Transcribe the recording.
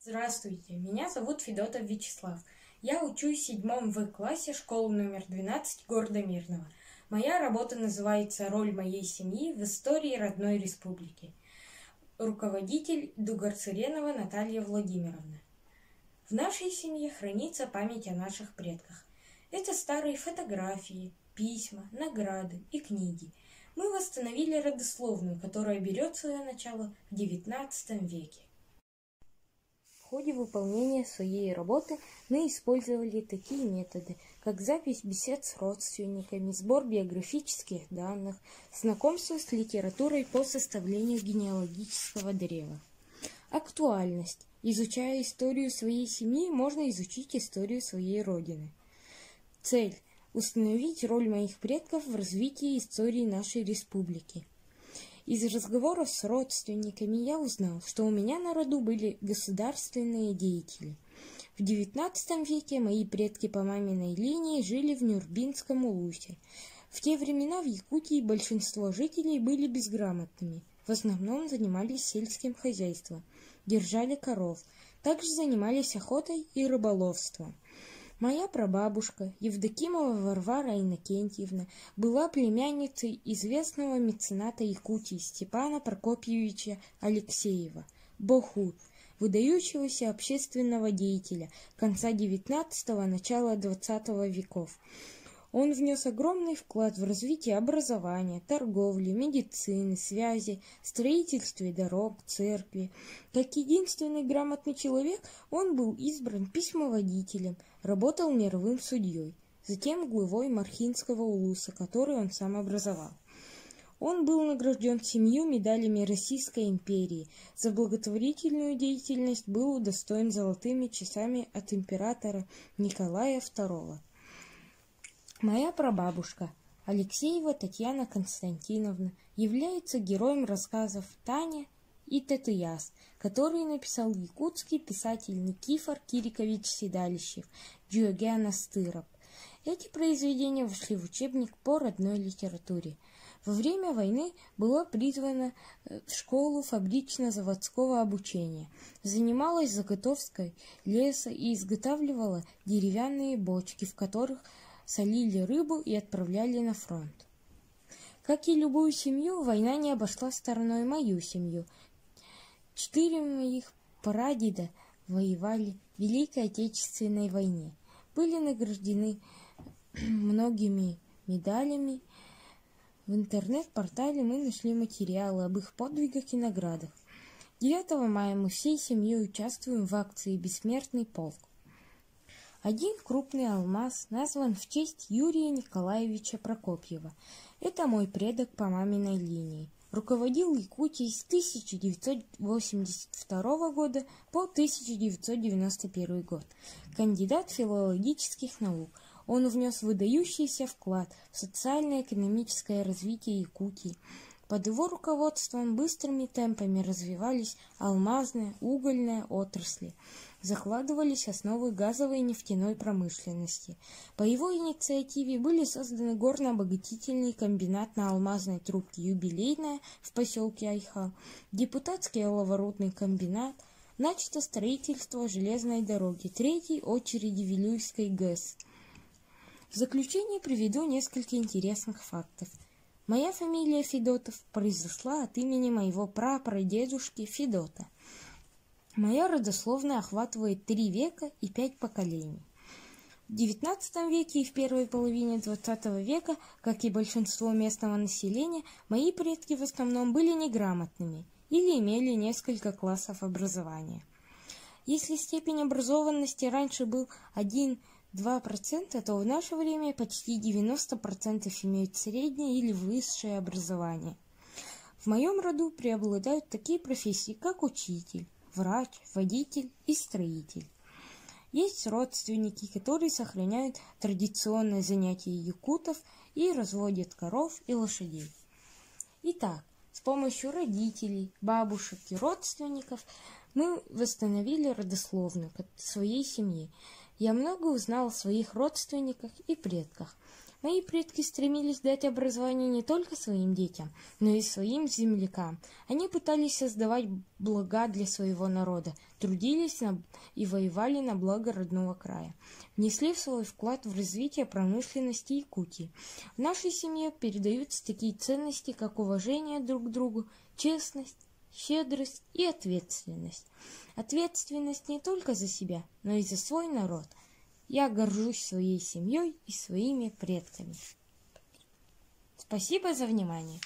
Здравствуйте, меня зовут Федотов Вячеслав. Я учусь в 7 В-классе школы номер 12 города Мирного. Моя работа называется «Роль моей семьи в истории родной республики». Руководитель Дугар-Цыренова Наталья Владимировна. В нашей семье хранится память о наших предках. Это старые фотографии, письма, награды и книги. Мы восстановили родословную, которая берет свое начало в XIX веке. В ходе выполнения своей работы мы использовали такие методы, как запись бесед с родственниками, сбор биографических данных, знакомство с литературой по составлению генеалогического древа. Актуальность. Изучая историю своей семьи, можно изучить историю своей родины. Цель. Установить роль моих предков в развитии истории нашей республики. Из разговоров с родственниками я узнал, что у меня на роду были государственные деятели. В XIX веке мои предки по маминой линии жили в Нюрбинском Улусе. В те времена в Якутии большинство жителей были безграмотными, в основном занимались сельским хозяйством, держали коров, также занимались охотой и рыболовством. Моя прабабушка, Евдокимова Варвара Иннокентьевна, была племянницей известного мецената Якутии Степана Прокопьевича Алексеева, Бохут, выдающегося общественного деятеля конца XIX – начала XX веков. Он внес огромный вклад в развитие образования, торговли, медицины, связи, строительстве дорог, церкви. Как единственный грамотный человек, он был избран письмоводителем, работал мировым судьей, затем главой Мархинского улуса, который он сам образовал. Он был награжден 7 медалями Российской империи, за благотворительную деятельность был удостоен золотыми часами от императора Николая II. Моя прабабушка, Алексеева Татьяна Константиновна, является героем рассказов «Таня» и «Татыяс», которые написал якутский писатель Никифор Кирикович Седалищев, Джиогяна Стыроб. Эти произведения вошли в учебник по родной литературе. Во время войны была призвана в школу фабрично-заводского обучения, занималась заготовкой леса и изготавливала деревянные бочки, в которых солили рыбу и отправляли на фронт. Как и любую семью, война не обошла стороной мою семью. 4 моих прадеда воевали в Великой Отечественной войне, были награждены многими медалями. В интернет-портале мы нашли материалы об их подвигах и наградах. 9 мая мы всей семьей участвуем в акции «Бессмертный полк». Один крупный алмаз назван в честь Юрия Николаевича Прокопьева. Это мой предок по маминой линии. Руководил Якутией с 1982 года по 1991 год. Кандидат филологических наук. Он внес выдающийся вклад в социально-экономическое развитие Якутии. Под его руководством быстрыми темпами развивались алмазная, угольная отрасли. Закладывались основы газовой и нефтяной промышленности. По его инициативе были созданы горно-обогатительный комбинат на алмазной трубке «Юбилейная» в поселке Айхал, депутатский оловорудный комбинат, начато строительство железной дороги 3-й очереди Вилюйской ГЭС. В заключение приведу несколько интересных фактов. Моя фамилия Федотов произошла от имени моего прапрадедушки Федота. Моя родословная охватывает 3 века и 5 поколений. В XIX веке и в первой половине XX века, как и большинство местного населения, мои предки в основном были неграмотными или имели несколько классов образования. Если степень образованности раньше был 1–2%, то в наше время почти 90% имеют среднее или высшее образование. В моем роду преобладают такие профессии, как учитель, врач, водитель и строитель. Есть родственники, которые сохраняют традиционные занятия якутов и разводят коров и лошадей. Итак, с помощью родителей, бабушек и родственников мы восстановили родословную своей семьи. Я много узнал о своих родственниках и предках. Мои предки стремились дать образование не только своим детям, но и своим землякам. Они пытались создавать блага для своего народа, трудились и воевали на благо родного края. Внесли свой вклад в развитие промышленности Якутии. В нашей семье передаются такие ценности, как уважение друг к другу, честность, щедрость и ответственность. Ответственность не только за себя, но и за свой народ. Я горжусь своей семьей и своими предками. Спасибо за внимание.